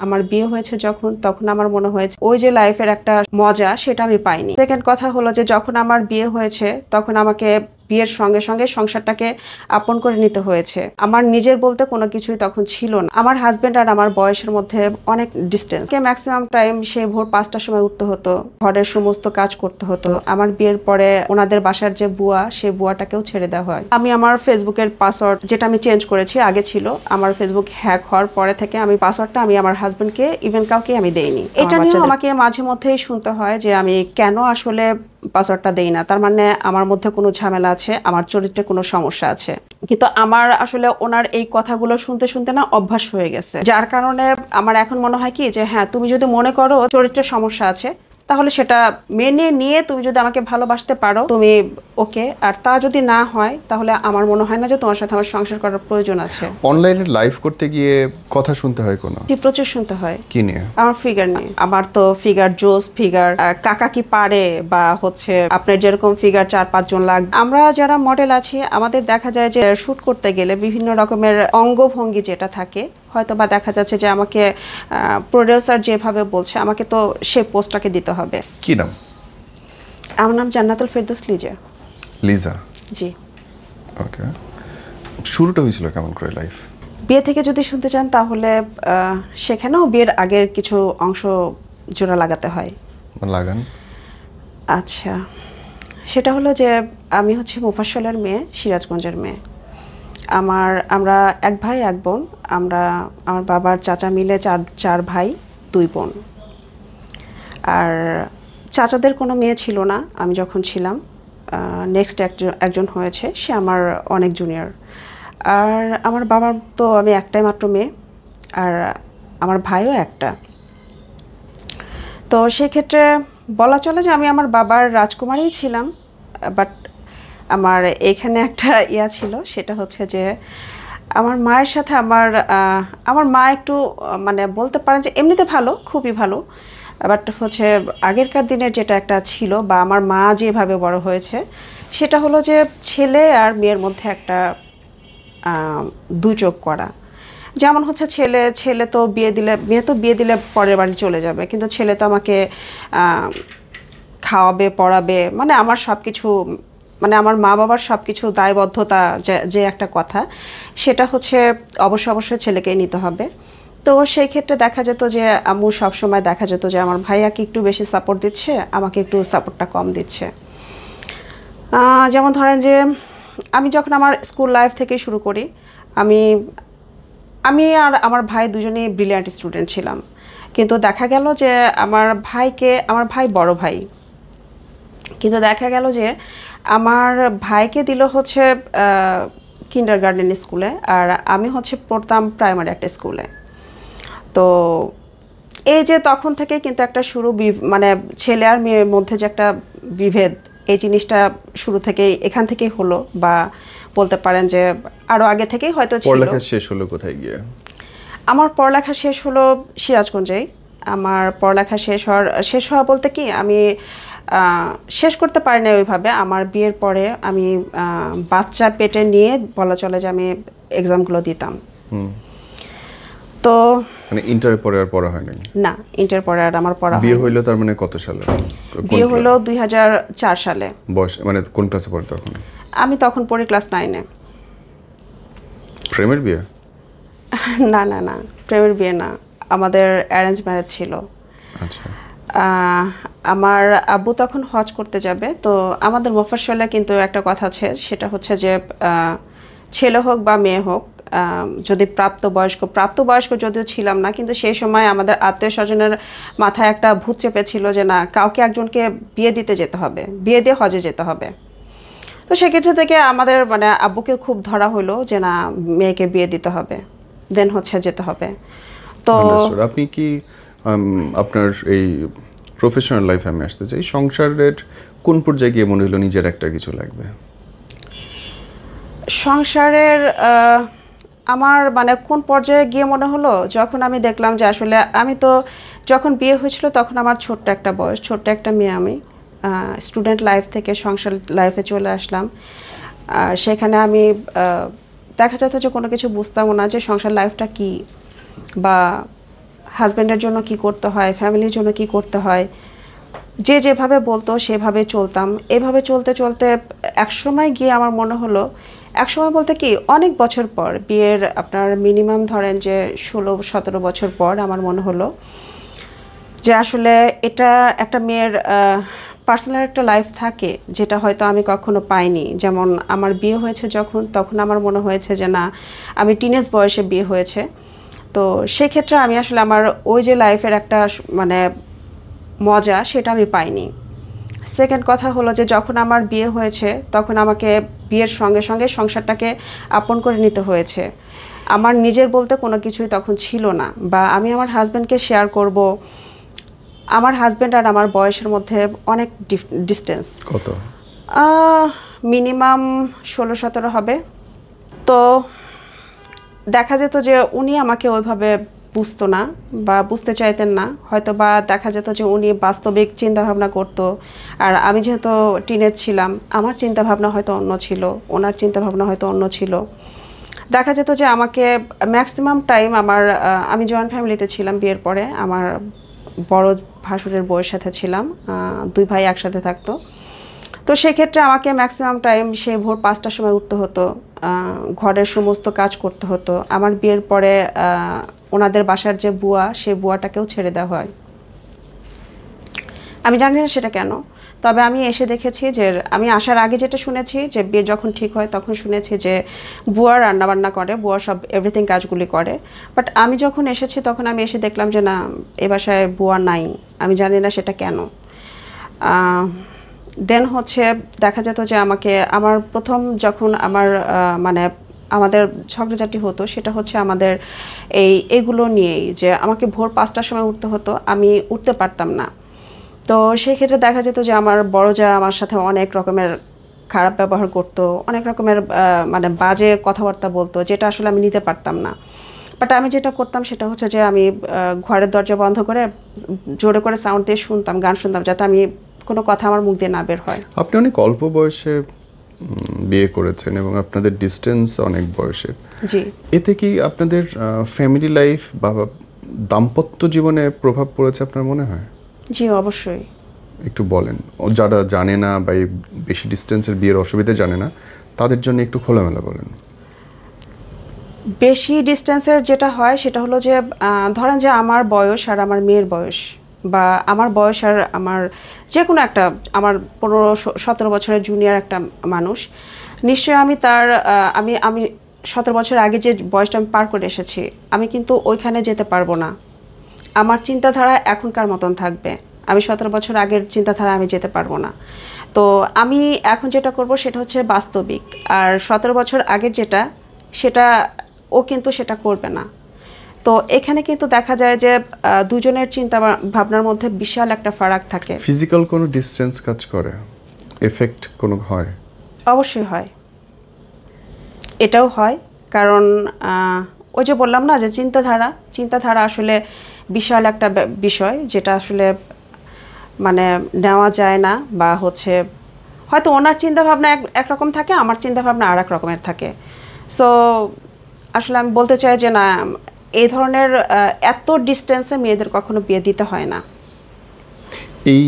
আমার বিয়ে হয়েছে যখন, তখন আমার মনে হয়েছে ওই যে লাইফের একটা মজা সেটা আমি পাইনি। সেকেন্ড কথা হলো যে যখন আমার বিয়ে হয়েছে তখন আমাকে বিয়ের সঙ্গে সঙ্গে সংসারটাকে আপন করে নিতে হয়েছে। আমার নিজের বলতে কোনো কিছুই তখন ছিল না। আমার হাজবেন্ড আর আমার বয়সের মধ্যে অনেক ডিস্টেন্স। ম্যাক্সিমাম টাইম সে ভোর 5টার সময় উঠতে হতো, ঘরের সমস্ত কাজ করতে হতো। আমার বিয়ের পরে ওনাদের বাসার যে বুয়া, সে বুয়াটাকেও ছেড়ে দেওয়া হয়। আমি আমার ফেসবুকের পাসওয়ার্ড, যেটা আমি চেঞ্জ করেছি, আগে ছিল আমার ফেসবুক হ্যাক হওয়ার পরে থেকে আমি পাসওয়ার্ডটা আমি আমার হাজবেন্ডকে ইভেন কাউকে আমি দেইনি। এটা নিয়েও আমাকে মাঝে মধ্যেই শুনতে হয় যে আমি কেন আসলে পাসওয়ার্ডটা দেই না, তার মানে আমার মধ্যে কোনো ঝামেলা আছে, আমার চরিত্রে কোনো সমস্যা আছে। কিন্তু আমার আসলে ওনার এই কথাগুলো শুনতে শুনতে না অভ্যাস হয়ে গেছে, যার কারণে আমার এখন মনে হয় কি যে হ্যাঁ, তুমি যদি মনে করো চরিত্রের সমস্যা আছে তাহলে সেটা মেনে নিয়ে তুমি যদি আমাকে ভালোবাসতে পারো তুমি ওকে, আর তা যদি না হয় তাহলে আমার মনে হয় না যে তোমার সাথে আমার সংসার করার প্রয়োজন আছে। অনলাইনে লাইভ করতে গিয়ে কথা শুনতে হয় কোনো? জি, প্রচুর শুনতে হয়। কি নিয়ে? আমার ফিগার নিয়ে। আমার তো ফিগার জোস ফিগার, কাকা কি পারে, বা হচ্ছে আপনার যেরকম ফিগার 4-5 জন লাগবে। আমরা যারা মডেল আছি আমাদের দেখা যায় যে শুট করতে গেলে বিভিন্ন রকমের অঙ্গভঙ্গি যেটা থাকে, হয়তো বা দেখা যাচ্ছে যে আমাকে প্রোডিউসার যেভাবে বলছে আমাকে তো সে পোস্টটাকে দিতে হবে। কি নাম? আমার নাম জান্নাতুল ফেরদৌস লিজা। লিজা? জি। ওকে। শুরুটা হয়েছিল কেমন করে লাইফ? বিয়ে থেকে যদি শুনতে চান তাহলে সেখানেও বিয়ের আগের কিছু অংশ জোড়া লাগাতে হয়। লাগান। আচ্ছা, সেটা হলো যে আমি হচ্ছে মোফাজ্জলের মেয়ে, সিরাজগঞ্জের মেয়ে। আমরা এক ভাই এক বোন। আমার বাবার চাচা মিলে চার ভাই 2 বোন। আর চাচাদের কোনো মেয়ে ছিল না আমি যখন ছিলাম। নেক্সট একজন হয়েছে, সে আমার অনেক জুনিয়র। আর আমার বাবার তো আমি একটাই মাত্র মেয়ে, আর আমার ভাইও একটা। তো সেক্ষেত্রে বলা চলে যে আমি আমার বাবার রাজকুমারী ছিলাম। বাট আমার এখানে একটা ছিল, সেটা হচ্ছে যে আমার মায়ের সাথে আমার মা একটু মানে বলতে পারেন যে এমনিতে ভালো, খুবই ভালো। বাট হচ্ছে আগেরকার দিনের যেটা একটা ছিল, বা আমার মা যেভাবে বড় হয়েছে, সেটা হলো যে ছেলে আর মেয়ের মধ্যে একটা দুই চোখ করা। যেমন হচ্ছে ছেলে তো বিয়ে দিলে, মেয়ে তো বিয়ে দিলে পরের বাড়ি চলে যাবে, কিন্তু ছেলে তো আমাকে খাওয়াবে, পড়াবে, মানে আমার সব কিছু, মানে আমার মা বাবার সব কিছু দায়বদ্ধতা যে একটা কথা, সেটা হচ্ছে অবশ্যই ছেলেকেই নিতে হবে। তো সেই ক্ষেত্রে দেখা যেত যে আম্মু সবসময় দেখা যেত যে আমার ভাইয়াকে একটু বেশি সাপোর্ট দিচ্ছে, আমাকে একটু সাপোর্টটা কম দিচ্ছে। যেমন ধরেন যে আমি যখন আমার স্কুল লাইফ থেকে শুরু করি, আমি আর আমার ভাই দুজনেই ব্রিলিয়ান্ট স্টুডেন্ট ছিলাম। কিন্তু দেখা গেল যে আমার ভাই বড় ভাই, কিন্তু দেখা গেল যে আমার ভাইকে দিল হচ্ছে কিন্ডারগার্টেন স্কুলে, আর আমি হচ্ছে পড়তাম প্রাইমারি একটা স্কুলে। তো এই যে তখন থেকে কিন্তু একটা শুরু, মানে ছেলে আর মেয়ের মধ্যে যে একটা বিভেদ, এই জিনিসটা শুরু থেকেই এখান থেকেই হলো, বা বলতে পারেন যে আরও আগে থেকেই হয়তো ছিল। পড়ালেখা শেষ হলো কোথায় গিয়ে? আমার পড়ালেখা শেষ হলো সিরাজগঞ্জেই। আমার পড়ালেখা শেষ হওয়া বলতে কি, আমি শেষ করতে পারি না ওইভাবে। আমার বিয়ের পরে আমি বাচ্চা পেটে নিয়ে বলা চলে যে আমি এক্সামগুলো দিতাম। তো মানে ইন্টারের পরে আর পড়া হয়নি? না, ইন্টার পরে আর আমার পড়া হয়নি। বিয়ে হইলো তার মানে কত সালে? বিয়ে হলো 2004 সালে। বয়স মানে কোন ক্লাসে পড়ে তখন? আমি তখন পড়ি ক্লাস 9-এ। প্রেমের বিয়ে? না, প্রেমের বিয়ে না, আমাদের অ্যারেঞ্জ ম্যারেজ ছিল। আচ্ছা। আমার আব্বু তখন হজ করতে যাবে, তো আমাদের মফস্বলে কিন্তু একটা কথা আছে, সেটা হচ্ছে যে ছেলে হোক বা মেয়ে হোক, যদি প্রাপ্তবয়স্ক যদিও ছিলাম না, কিন্তু সেই সময় আমাদের আত্মীয় স্বজনের মাথায় একটা ভূত চেপেছিল যে না, কাউকে একজনকে বিয়ে দিতে যেতে হবে, বিয়ে দিয়ে হজে যেতে হবে। তো সেক্ষেত্রে থেকে আমাদের মানে আব্বুকে খুব ধরা হলো যে না, মেয়েকে বিয়ে দিতে হবে, দেন হচ্ছে যেতে হবে। তো আপনি কি আপনার এই প্রফেশনাল লাইফে আমি আসতে চাই, সংসারের কোন পর্যায়ে গিয়ে মনে হলো নিজের একটা কিছু লাগবে? সংসারের আমার মানে কোন পর্যায়ে গিয়ে মনে হলো, যখন আমি দেখলাম যে আসলে আমি তো যখন বিয়ে হয়েছিল তখন আমার ছোট্ট একটা বয়স, ছোট্ট একটা মেয়ে, আমি স্টুডেন্ট লাইফ থেকে সংসার লাইফে চলে আসলাম। সেখানে আমি দেখা যেত যে কোনো কিছু বুঝতামও না যে সংসার লাইফটা কি, বা হাজব্যান্ডের জন্য কি করতে হয়, ফ্যামিলির জন্য কি করতে হয়, যে যেভাবে বলতো সেভাবে চলতাম। এভাবে চলতে চলতে একসময় গিয়ে আমার মনে হলো, একসময় বলতে কি অনেক বছর পর, বিয়ের আপনার মিনিমাম ধরেন যে 16-17 বছর পর আমার মনে হলো যে আসলে এটা একটা মেয়ের পার্সোনাল একটা লাইফ থাকে, যেটা হয়তো আমি কখনো পাইনি। যেমন আমার বিয়ে হয়েছে যখন, তখন আমার মনে হয়েছে যে না, আমি টিনেজ বয়সে বিয়ে হয়েছে। তো সেক্ষেত্রে আমি আসলে আমার ওই যে লাইফের একটা মানে মজা, সেটা আমি পাইনি। সেকেন্ড কথা হলো যে যখন আমার বিয়ে হয়েছে, তখন আমাকে বিয়ের সঙ্গে সঙ্গে সংসারটাকে আপন করে নিতে হয়েছে। আমার নিজের বলতে কোনো কিছুই তখন ছিল না, বা আমি আমার হাজব্যান্ডকে শেয়ার করব। আমার হাজব্যান্ড আর আমার বয়সের মধ্যে অনেক ডিস্টেন্স। কত? মিনিমাম 16-17 হবে। তো দেখা যেত যে উনি আমাকে ওইভাবে বুঝতো না বা বুঝতে চাইতেন না, হয়তো বা দেখা যেত যে উনি বাস্তবিক চিন্তাভাবনা করতো, আর আমি যেহেতু টিনেজ ছিলাম, আমার চিন্তাভাবনা হয়তো অন্য ছিল, ওনার চিন্তাভাবনা হয়তো অন্য ছিল। দেখা যেত যে আমাকে ম্যাক্সিমাম টাইম আমি জয়েন্ট ফ্যামিলিতে ছিলাম বিয়ের পরে, আমার বড় ভাসুরের বউয়ের সাথে ছিলাম, 2 ভাই একসাথে থাকতো। তো সেক্ষেত্রে আমাকে ম্যাক্সিমাম টাইম সে ভোর 5টার সময় উঠতে হতো, ঘরের সমস্ত কাজ করতে হতো। আমার বিয়ের পরে ওনাদের বাসার যে বুয়া, সেই বুয়াটাকেও ছেড়ে দেওয়া হয়। আমি জানি না সেটা কেন, তবে আমি এসে দেখেছি যে, আমি আসার আগে যেটা শুনেছি যে বিয়ে যখন ঠিক হয় তখন শুনেছি যে বুয়া রান্নাবান্না করে, বুয়া সব এভরিথিং কাজগুলি করে। বাট আমি যখন এসেছি তখন আমি এসে দেখলাম যে না, এ বাসায় বুয়া নাই। আমি জানি না সেটা কেন। দেন হচ্ছে দেখা যেত যে আমাকে আমার প্রথম যখন আমার মানে আমাদের ঝগড়াঝাটি হতো, সেটা হচ্ছে আমাদের এগুলো নিয়েই, যে আমাকে ভোর 5টার সময় উঠতে হতো, আমি উঠতে পারতাম না। তো সেই ক্ষেত্রে দেখা যেত যে আমার বড় যা আমার সাথে অনেক রকমের খারাপ ব্যবহার করতো, অনেক রকমের মানে বাজে কথাবার্তা বলতো, যেটা আসলে আমি নিতে পারতাম না। বাট আমি যেটা করতাম সেটা হচ্ছে যে আমি ঘরের দরজা বন্ধ করে জোরে করে সাউন্ড দিয়ে শুনতাম, গান শুনতাম, যাতে আমি কোনো কথা আমার মুখ দিয়ে না বের হয়। আপনি অনেক অল্প বয়সে বিয়ে করেছেন এবং আপনাদের ডিস্টেন্স অনেক বয়সের। জি। এতে কি আপনাদের ফ্যামিলি লাইফ বা দাম্পত্য জীবনে প্রভাব পড়েছে আপনার মনে হয়? জি, অবশ্যই। একটু বলেন, যারা জানে না বা এই বেশি ডিস্টেন্সের বিয়ের অসুবিধা জানে না, তাদের জন্য একটু খোলামেলা বলেন। বেশি ডিস্টেন্সের যেটা হয় সেটা হলো যে ধরেন যে আমার বয়স আর আমার মেয়ের বয়স, বা আমার বয়স আর আমার যে কোনো একটা, আমার 15-17 বছরের জুনিয়র একটা মানুষ, নিশ্চয়ই আমি তার আমি আমি 17 বছর আগে যে বয়সটা আমি পার করে এসেছি, আমি কিন্তু ওইখানে যেতে পারবো না। আমার চিন্তাধারা এখনকার মতন থাকবে, আমি 17 বছর আগের চিন্তাধারা আমি যেতে পারবো না। তো আমি এখন যেটা করব সেটা হচ্ছে বাস্তবিক, আর 17 বছর আগের যেটা, সেটা ও কিন্তু সেটা করবে না। তো এখানে কিন্তু দেখা যায় যে দুজনের চিন্তা ভাবনার মধ্যে বিশাল একটা ফারাক থাকে। ফিজিক্যাল কোনো ডিস্টেন্স কাজ করে, এফেক্ট কোনো হয়? অবশ্যই হয়, এটাও হয়। কারণ ওই যে বললাম না যে চিন্তাধারা আসলে বিশাল একটা বিষয়, যেটা আসলে মানে নেওয়া যায় না, বা হচ্ছে হয়তো ওনার চিন্তাভাবনা একরকম থাকে, আমার চিন্তাভাবনা আর এক রকমের থাকে। সো আসলে আমি বলতে চাই যে না, এই ধরনের এত ডিস্টেন্সে মেয়েদের কখনো বিয়ে দিতে হয় না। এই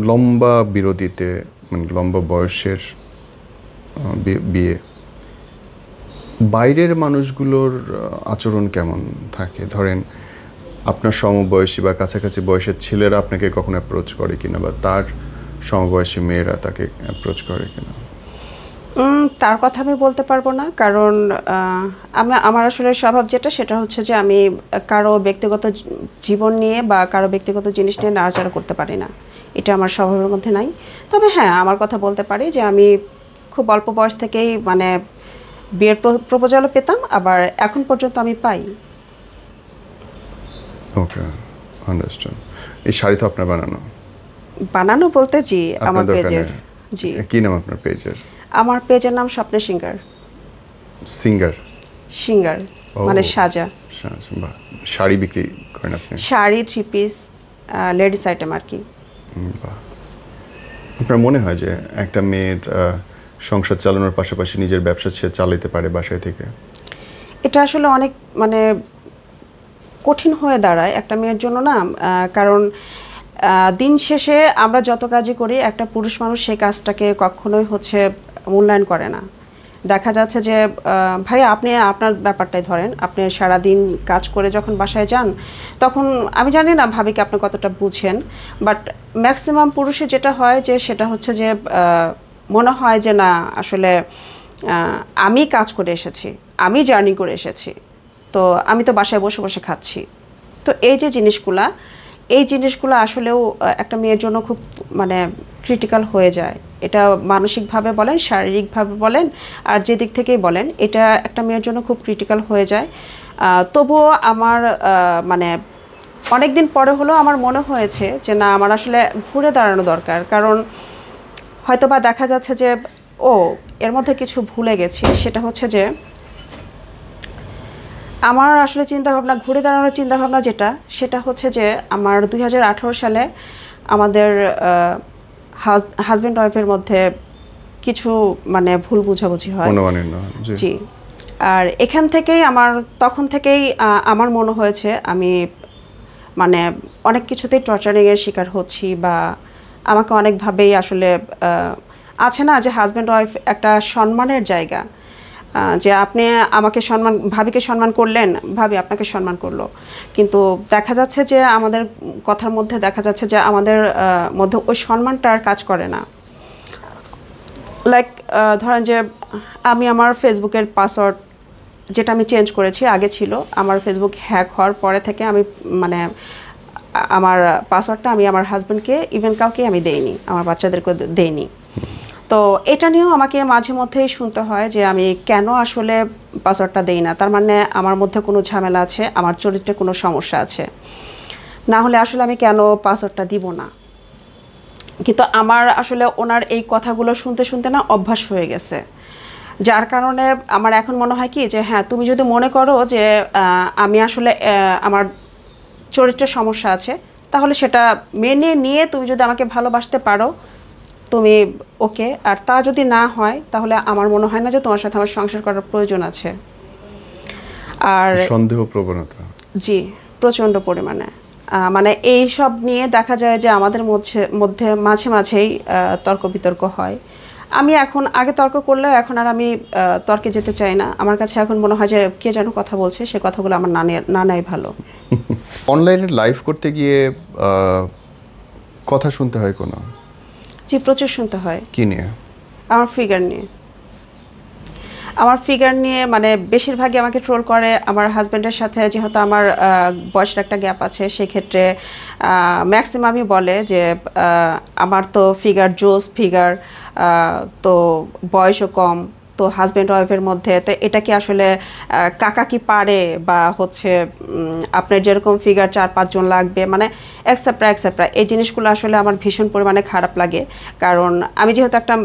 লম্বা বিরতিতে, মানে লম্বা বয়সের বিয়ে, বাইরের মানুষগুলোর আচরণ কেমন থাকে? ধরেন আপনার সমবয়সী বা কাছাকাছি বয়সের ছেলেরা আপনাকে কখনো অ্যাপ্রোচ করে কিনা, বা তার সমবয়সী মেয়েরা তাকে অ্যাপ্রোচ করে কিনা? তার কথা আমি বলতে পারবো না, কারণ আমার আসলে স্বভাব যেটা, সেটা হচ্ছে যে আমি কারো ব্যক্তিগত জীবন নিয়ে বা কারো ব্যক্তিগত জিনিস নিয়ে নাড়াচাড়া করতে পারি না, এটা আমার স্বভাবের মধ্যে নাই। তবে হ্যাঁ, আমার কথা বলতে পারি যে আমি খুব অল্প বয়স থেকেই মানে বিয়ের প্রপোজালও পেতাম, আবার এখন পর্যন্ত আমি পাই। ওকে, আন্ডারস্ট্যান্ড। এই শাড়ি তো আপনার বানানো? বানানো বলতে জি, আমার আপনার পেজের। দোকানে? জি। কি নাম আপনার পেজের? আমার পেজের নাম স্বপ্নের সিঙ্গার। সিঙ্গার? সিঙ্গার ও, মানে সাজা। বাহ। শাড়ি বিক্রি করেন আপনি? শাড়ি, 3 পিস, লেডিস আইটেম আর কি। বাহ। আপনার মনে হয় যে একটা মেয়ের সংসার চালানোর পাশাপাশি নিজের ব্যবসা সে চালাতে পারে বাসায় থেকে? এটা আসলে অনেক মানে কঠিন হয়ে দাঁড়ায় একটা মেয়ের জন্য না, কারণ দিন শেষে আমরা যত কাজই করি একটা পুরুষ মানুষ সেই কাজটাকে কখনোই হচ্ছে মূল্যায়ন করে না। দেখা যাচ্ছে যে ভাই আপনি আপনার ব্যাপারটাই ধরেন, আপনি সারাদিন কাজ করে যখন বাসায় যান তখন আমি জানি না ভাবিকে আপনি কতটা বুঝেন, বাট ম্যাক্সিমাম পুরুষের যেটা হয় যে সেটা হচ্ছে যে মনে হয় যে না আসলে আমি কাজ করে এসেছি, আমি জার্নি করে এসেছি, তো আমি তো বাসায় বসে বসে খাচ্ছি। তো এই যে জিনিসগুলো আসলেও একটা মেয়ের জন্য খুব মানে ক্রিটিক্যাল হয়ে যায়। এটা মানসিকভাবে বলেন, শারীরিকভাবে বলেন, আর যে দিক থেকেই বলেন, এটা একটা মেয়ের জন্য খুব ক্রিটিক্যাল হয়ে যায়। তবুও আমার মানে অনেক দিন পরে হলেও আমার মনে হয়েছে যে না আমার আসলে ঘুরে দাঁড়ানো দরকার, কারণ হয়তোবা দেখা যাচ্ছে যে এর মধ্যে কিছু ভুলে গেছি। সেটা হচ্ছে যে আমার আসলে চিন্তাভাবনা, ঘুরে দাঁড়ানোর চিন্তাভাবনা সেটা হচ্ছে যে আমার 2018 সালে আমাদের হাজব্যান্ড ওয়াইফের মধ্যে কিছু মানে ভুল বোঝাবুঝি হয়। জি। আর এখান থেকেই তখন থেকেই আমার মনে হয়েছে আমি মানে অনেক কিছুতেই টর্চারিংয়ের শিকার হচ্ছি, বা আমাকে অনেকভাবেই আসলে আছে না যে হাজব্যান্ড ওয়াইফ একটা সম্মানের জায়গা, যে আপনি আমাকে ভাবিকে সম্মান করলেন, ভাবি আপনাকে সম্মান করলো, কিন্তু দেখা যাচ্ছে যে আমাদের কথার মধ্যে দেখা যাচ্ছে যে আমাদের মধ্যে ওই সম্মানটা আর কাজ করে না। লাইক ধরেন যে আমি আমার ফেসবুকের পাসওয়ার্ড যেটা আমি চেঞ্জ করেছি, আগে ছিল আমার ফেসবুক হ্যাক হওয়ার পরে থেকে আমি মানে আমার পাসওয়ার্ডটা আমি আমার হাজব্যান্ডকে ইভেন কাউকে আমি দেইনি, আমার বাচ্চাদেরকে দেইনি। তো এটা নিয়েও আমাকে মাঝে মধ্যেই শুনতে হয় যে আমি কেন আসলে পাসওয়ার্ডটা দেই না, তার মানে আমার মধ্যে কোনো ঝামেলা আছে, আমার চরিত্রে কোনো সমস্যা আছে, না হলে আসলে আমি কেন পাসওয়ার্ডটা দিব না। কিন্তু আমার আসলে ওনার এই কথাগুলো শুনতে শুনতে না অভ্যাস হয়ে গেছে, যার কারণে আমার এখন মনে হয় কি যে হ্যাঁ তুমি যদি মনে করো যে আমি আসলে আমার চরিত্রের সমস্যা আছে, তাহলে সেটা মেনে নিয়ে তুমি যদি আমাকে ভালোবাসতে পারো তুমি ওকে, আর তা যদি না হয় তাহলে আমার মনে হয় না যে তোমার সাথে আমার সংসার করার প্রয়োজন আছে। আর সন্দেহ প্রবণতা জি প্রচণ্ড পরিমাণে, মানে এই সব নিয়ে দেখা যায় যে আমাদের মধ্যে মাঝে মাঝেই তর্ক বিতর্ক হয়। আমি এখন আগে তর্ক করলেও এখন আর আমি তর্কে যেতে চাই না। আমার কাছে এখন মনে হয় যে কে যেন কথা বলছে, সে কথাগুলো আমার না নাই ভালো। অনলাইনে লাইভ করতে গিয়ে কথা শুনতে হয় কোনো? জি প্রচুর শুনতে হয়। কি নিয়ে? আমার ফিগার নিয়ে মানে বেশিরভাগই আমাকে ট্রোল করে আমার হাজব্যান্ডের সাথে, যেহেতু আমার বয়সের একটা গ্যাপ আছে, সেক্ষেত্রে ম্যাক্সিমামই বলে যে আমার তো ফিগার জোস ফিগার, তো বয়সও কম, তো হাজব্যান্ড ওয়াইফের মধ্যে তো এটা কি আসলে কাকা কি পারে, বা হচ্ছে আপনার যেরকম ফিগার 4-5 জন লাগবে, মানে এক্সেট্রা এই জিনিসগুলো আসলে আমার ভীষণ পরিমাণে খারাপ লাগে, কারণ আমি যেহেতু একটা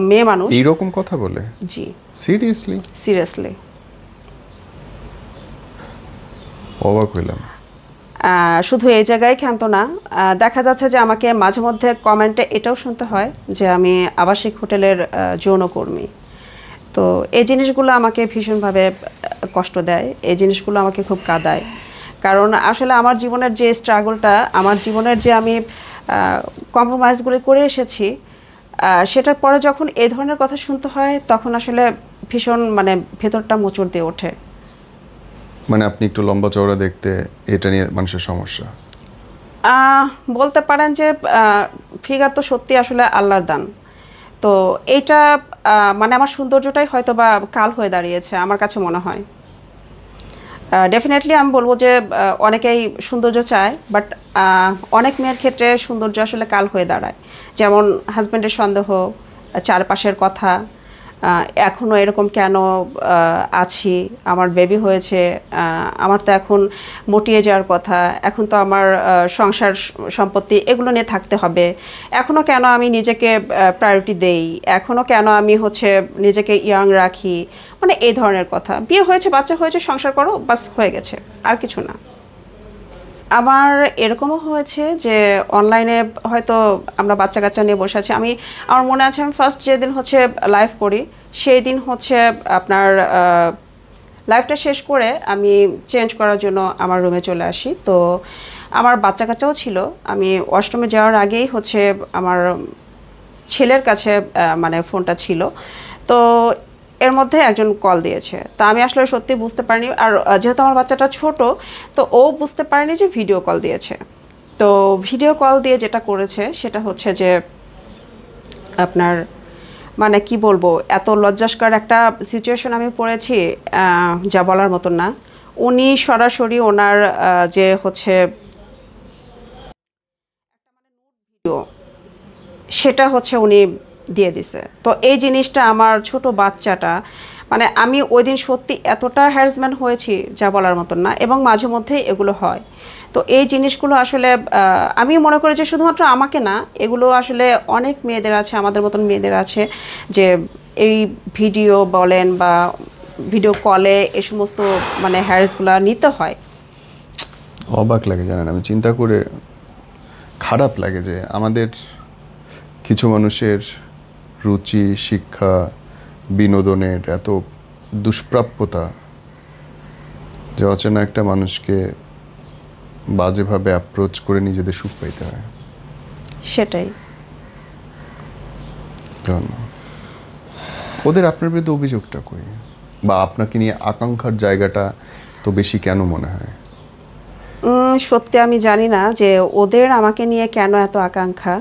মেয়ে মানুষ। এইরকম কথা বলে? জি সিরিয়াসলি অবাক হইলাম। শুধু এই জায়গায় ক্ষান্ত না, দেখা যাচ্ছে যে আমাকে মাঝে মধ্যে কমেন্টে এটাও শুনতে হয় যে আমি আবাসিক হোটেলের যৌনকর্মী। তো এই জিনিসগুলো আমাকে ভীষণভাবে কষ্ট দেয়, এই জিনিসগুলো আমাকে খুব কাঁদায়, কারণ আসলে আমার জীবনের যে স্ট্রাগলটা, আমার জীবনের যে আমি কম্প্রোমাইজগুলি করে এসেছি, সেটার পরে যখন এই ধরনের কথা শুনতে হয় তখন আসলে ভীষণ মানে ভেতরটা মোচড় দিয়ে ওঠে। মানে আপনি একটু লম্বা চওড়া দেখতে, এটা নিয়ে মানুষের সমস্যা? বলতে পারেন যে ফিগার তো সত্যি আসলে আল্লাহর দান, তো এইটা মানে আমার সৌন্দর্যটাই হয়তো বা কাল হয়ে দাঁড়িয়েছে আমার কাছে মনে হয়। ডেফিনেটলি আমি বলবো যে অনেকেই সৌন্দর্য চায়, বাট অনেক মেয়ের ক্ষেত্রে সৌন্দর্য আসলে কাল হয়ে দাঁড়ায়। যেমন হাজব্যান্ডের সন্দেহ, চারপাশের কথা, এখনও এরকম কেন আছি, আমার বেবি হয়েছে, আমার তো এখন মোটিয়ে যাওয়ার কথা, এখন তো আমার সংসার সম্পত্তি এগুলো নিয়ে থাকতে হবে, এখনও কেন আমি নিজেকে প্রায়োরিটি দেই, এখনও কেন আমি হচ্ছে নিজেকে ইয়াং রাখি, মানে এই ধরনের কথা। বিয়ে হয়েছে, বাচ্চা হয়েছে, সংসার করো, বাস হয়ে গেছে, আর কিছু না। আমার এরকমও হয়েছে যে অনলাইনে হয়তো আমরা বাচ্চা কাচ্চা নিয়ে বসে আছি, আমার মনে আছে আমি ফার্স্ট যেদিন হচ্ছে লাইভ করি সেই দিন হচ্ছে আপনার লাইফটা শেষ করে আমি চেঞ্জ করার জন্য আমার রুমে চলে আসি। তো আমার বাচ্চা কাচ্চাও ছিল। আমি ওয়াশরুমে যাওয়ার আগেই হচ্ছে আমার ছেলের কাছে মানে ফোনটা ছিল। তো এর মধ্যে একজন কল দিয়েছে। তা আমি আসলে সত্যি বুঝতে পারিনি। আর যেহেতু আমার বাচ্চাটা ছোট, তো ও বুঝতে পারেনি যে ভিডিও কল দিয়েছে। তো ভিডিও কল দিয়ে যেটা করেছে সেটা হচ্ছে যে আপনার মানে কি বলবো, এত লজ্জাস্কর একটা সিচুয়েশন আমি পড়েছি, যা বলার মতন না। উনি সরাসরি ওনার যে হচ্ছে ভিডিও, সেটা হচ্ছে উনি দিয়ে দিছে। তো এই জিনিসটা আমার ছোট বাচ্চাটা, মানে আমি ওই দিন সত্যি এতটা হ্যারাসমেন্ট হয়েছি যা বলার মতন না, এবং মাঝে মধ্যেই এগুলো হয়। তো এই জিনিসগুলো আসলে আমি মনে করি যে শুধুমাত্র আমাকে না, এগুলো আসলে অনেক মেয়েদের আছে, আমাদের মতন মেয়েদের আছে, যে এই ভিডিও বলেন বা ভিডিও কলে এই সমস্ত মানে হ্যারাসগুলো নিতে হয়। অবাক লাগে জানেন, আমি চিন্তা করে খারাপ লাগে যে আমাদের কিছু মানুষের রুচি, শিক্ষা, বিনোদনের এত দুষ্প্রাপ্যতা যে অচেনা একটা মানুষকে বাজেভাবে অ্যাপ্রোচ করে নিজেদের সুখ পাইতে হয়। সেটাই। কারণ ওদের আপনার বিরুদ্ধে অভিযোগটা কই, বা আপনাকে নিয়ে আকাঙ্ক্ষার জায়গাটা তো বেশি কেন মনে হয়? সত্যি আমি জানি না যে ওদের আমাকে নিয়ে কেন এত আকাঙ্ক্ষা।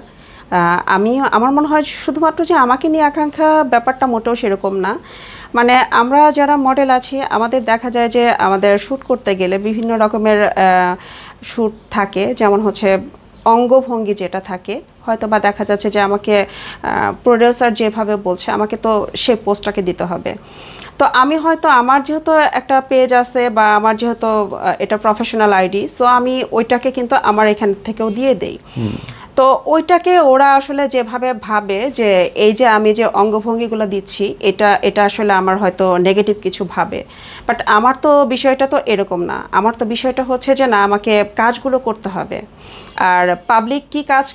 আমার মনে হয় শুধুমাত্র যে আমাকে নিয়ে আকাঙ্ক্ষা, ব্যাপারটা মোটেও সেরকম না। মানে আমরা যারা মডেল আছি, আমাদের দেখা যায় যে আমাদের শ্যুট করতে গেলে বিভিন্ন রকমের শ্যুট থাকে, যেমন হচ্ছে অঙ্গভঙ্গি যেটা থাকে, হয়তো বা দেখা যাচ্ছে যে আমাকে প্রোডিউসার যেভাবে বলছে আমাকে তো সে পোস্টটাকে দিতে হবে। তো আমি হয়তো আমার যেহেতু একটা পেজ আছে বা আমার যেহেতু এটা প্রফেশনাল আইডি, সো আমি ওইটাকে কিন্তু আমার এখান থেকেও দিয়ে দেই। তো ওইটাকে ওরা আসলে যেভাবে ভাবে যে এই যে আমি যে অঙ্গভঙ্গিগুলো দিচ্ছি, এটা এটা আসলে আমার হয়তো নেগেটিভ কিছু ভাবে। বাট আমার তো বিষয়টা তো এরকম না। আমার তো বিষয়টা হচ্ছে যে না, আমাকে কাজগুলো করতে হবে। আর পাবলিক কি কাজ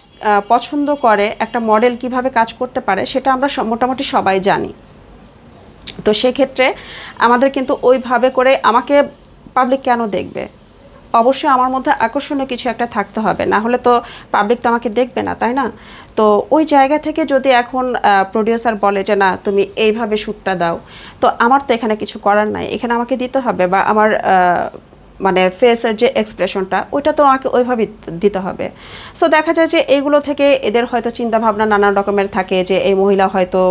পছন্দ করে, একটা মডেল কিভাবে কাজ করতে পারে, সেটা আমরা মোটামুটি সবাই জানি। তো সেক্ষেত্রে আমাদের কিন্তু ওইভাবে করে আমাকে পাবলিক কেন দেখবে? অবশ্যই আমার মধ্যে আকর্ষণীয় কিছু একটা থাকতে হবে, না হলে তো পাবলিক তো আমাকে দেখবে না, তাই না? তো ওই জায়গা থেকে যদি এখন প্রোডিউসার বলে যে না তুমি এইভাবে শ্যুটটা দাও, তো আমার তো এখানে কিছু করার নাই, এখানে আমাকে দিতে হবে, বা আমার মানে ফেসের যে এক্সপ্রেশনটা ওইটা তো আমাকে ওইভাবে দিতে হবে। সো দেখা যায় যে এইগুলো থেকে এদের হয়তো চিন্তাভাবনা নানান রকমের থাকে, যে এই মহিলা হয়তো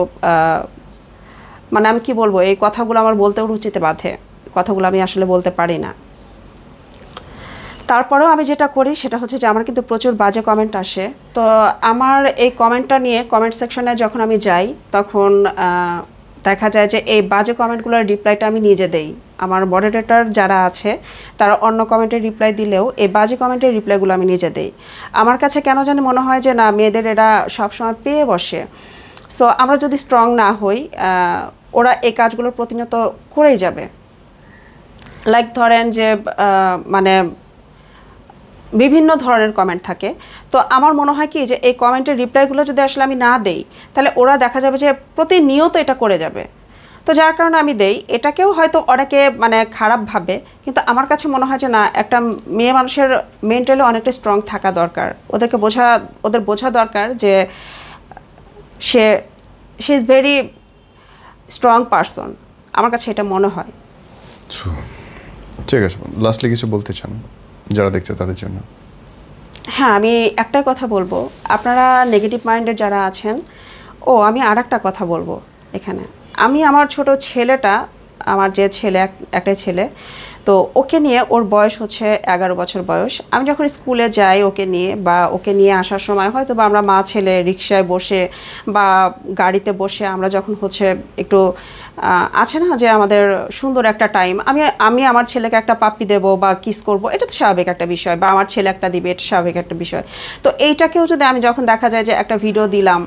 মানে আমি কি বলবো, এই কথাগুলো আমার বলতেও রুচিতে বাধে, কথাগুলো আমি আসলে বলতে পারি না। তারপরেও আমি যেটা করি সেটা হচ্ছে যে আমার কিন্তু প্রচুর বাজে কমেন্ট আসে। তো আমার এই কমেন্টটা নিয়ে কমেন্ট সেকশনে যখন আমি যাই, তখন দেখা যায় যে এই বাজে কমেন্টগুলোর রিপ্লাইটা আমি নিজে দেই। আমার মডারেটর যারা আছে তারা অন্য কমেন্টের রিপ্লাই দিলেও এই বাজে কমেন্টের রিপ্লাইগুলো আমি নিজে দেই। আমার কাছে কেন জানি মনে হয় যে না, মেয়েদের এরা সবসময় পেয়ে বসে। সো আমরা যদি স্ট্রং না হই, ওরা এই কাজগুলো প্রতিনিয়ত করেই যাবে। লাইক ধরেন যে মানে বিভিন্ন ধরনের কমেন্ট থাকে। তো আমার মনে হয় কি যে এই কমেন্টের রিপ্লাইগুলো যদি আসলে আমি না দেই, তাহলে ওরা দেখা যাবে যে প্রতিনিয়ত এটা করে যাবে। তো যার কারণে আমি দেই। এটাকেও হয়তো অনেকে মানে খারাপ ভাবে, কিন্তু আমার কাছে মনে হয় যে না, একটা মেয়ে মানুষের মেন্টালি অনেকটা স্ট্রং থাকা দরকার। ওদের বোঝা দরকার যে সে ইজ ভেরি স্ট্রং পারসন। আমার কাছে এটা মনে হয়। ঠিক আছে, লাস্টলি কিছু বলতে চান যারা দেখছে তাদের জন্য? হ্যাঁ, আমি একটাই কথা বলবো, আপনারা নেগেটিভ মাইন্ডের যারা আছেন, আমি আর একটা কথা বলবো এখানে। আমি আমার ছোট ছেলেটা, আমার যে ছেলে, একটাই ছেলে, তো ওকে নিয়ে, ওর বয়স হচ্ছে 11 বছর বয়স। আমি যখন স্কুলে যাই ওকে নিয়ে, বা ওকে নিয়ে আসার সময় হয়তো বা আমরা মা ছেলে রিকশায় বসে বা গাড়িতে বসে আমরা যখন হচ্ছে একটু আছে না যে আমাদের সুন্দর একটা টাইম, আমি আমার ছেলেকে একটা পাপ্পি দেবো বা কিস করব, এটা তো স্বাভাবিক একটা বিষয়, বা আমার ছেলে একটা দিবে, এটা স্বাভাবিক একটা বিষয়। তো এইটাকেও যদি আমি যখন দেখা যায় যে একটা ভিডিও দিলাম,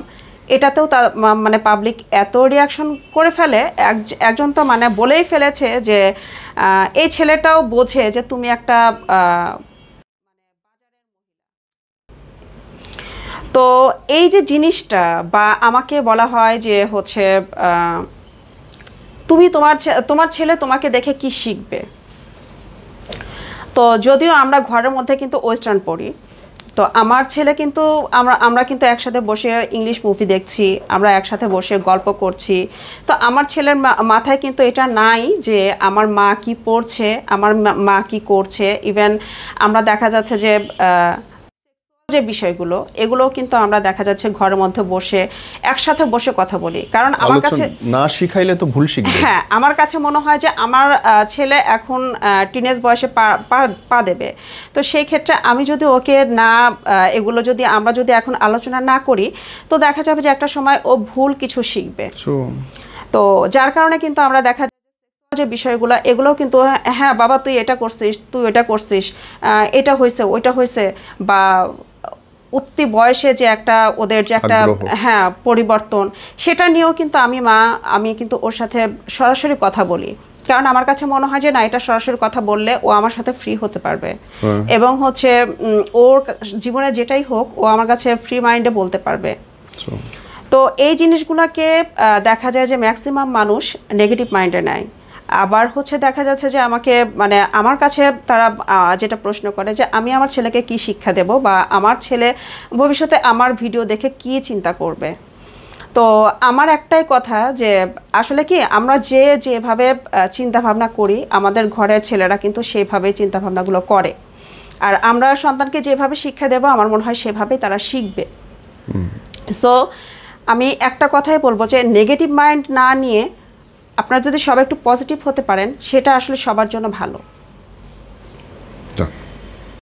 এটাতেও মানে পাবলিক এত রিয়াকশন করে ফেলে, একজন তো মানে বলেই ফেলেছে যে এই ছেলেটাও বোঝে যে তুমি একটা তো এই যে জিনিসটা, বা আমাকে বলা হয় যে হচ্ছে তুমি তোমার ছেলে তোমাকে দেখে কি শিখবে। তো যদিও আমরা ঘরের মধ্যে কিন্তু ওয়েস্টার্ন পড়ি, তো আমার ছেলে কিন্তু আমরা কিন্তু একসাথে বসে ইংলিশ মুভি দেখছি, আমরা একসাথে বসে গল্প করছি। তো আমার ছেলের মাথায় কিন্তু এটা নাই যে আমার মা কি পড়ছে, আমার মা কি করছে। ইভেন আমরা দেখা যাচ্ছে যে যে বিষয়গুলো এগুলো কিন্তু আমরা দেখা যাচ্ছে ঘরের মধ্যে বসে একসাথে বসে কথা বলি। কারণ আমার কাছে না শিখাইলে তো ভুল শিখবে। হ্যাঁ, আমার কাছে মনে হয় যে আমার ছেলে এখন টিনেজ বয়সে পা দেবে। তো সেই ক্ষেত্রে আমি যদি ওকে না এগুলো যদি আমরা যদি এখন আলোচনা না করি, তো দেখা যাবে যে একটা সময় ও ভুল কিছু শিখবে। তো যার কারণে কিন্তু আমরা দেখা যে বিষয়গুলো এগুলোও কিন্তু, হ্যাঁ বাবা তুই এটা করছিস, তুই এটা করছিস, এটা হয়েছে ওইটা হয়েছে, বা উঠতি বয়সে যে একটা ওদের যে একটা হ্যাঁ পরিবর্তন, সেটা নিয়েও কিন্তু আমি কিন্তু ওর সাথে সরাসরি কথা বলি। কারণ আমার কাছে মনে হয় যে না, এটা সরাসরি কথা বললে ও আমার সাথে ফ্রি হতে পারবে, এবং হচ্ছে ওর জীবনে যেটাই হোক ও আমার কাছে ফ্রি মাইন্ডে বলতে পারবে। তো এই জিনিসগুলোকে দেখা যায় যে ম্যাক্সিমাম মানুষ নেগেটিভ মাইন্ডে নেয়। আবার হচ্ছে দেখা যাচ্ছে যে আমাকে মানে আমার কাছে তারা যেটা প্রশ্ন করে যে আমি আমার ছেলেকে কি শিক্ষা দেব, বা আমার ছেলে ভবিষ্যতে আমার ভিডিও দেখে কি চিন্তা করবে। তো আমার একটাই কথা যে আসলে কি আমরা যেভাবে চিন্তা ভাবনা করি, আমাদের ঘরের ছেলেরা কিন্তু সেইভাবেই চিন্তা ভাবনাগুলো করে। আর আমরা সন্তানকে যেভাবে শিক্ষা দেব আমার মনে হয় সেভাবেই তারা শিখবে। সো আমি একটা কথাই বলবো যে নেগেটিভ মাইন্ড না নিয়ে আপনারা যদি সবাই একটু পজিটিভ হতে পারেন, সেটা আসলে সবার জন্য ভালো।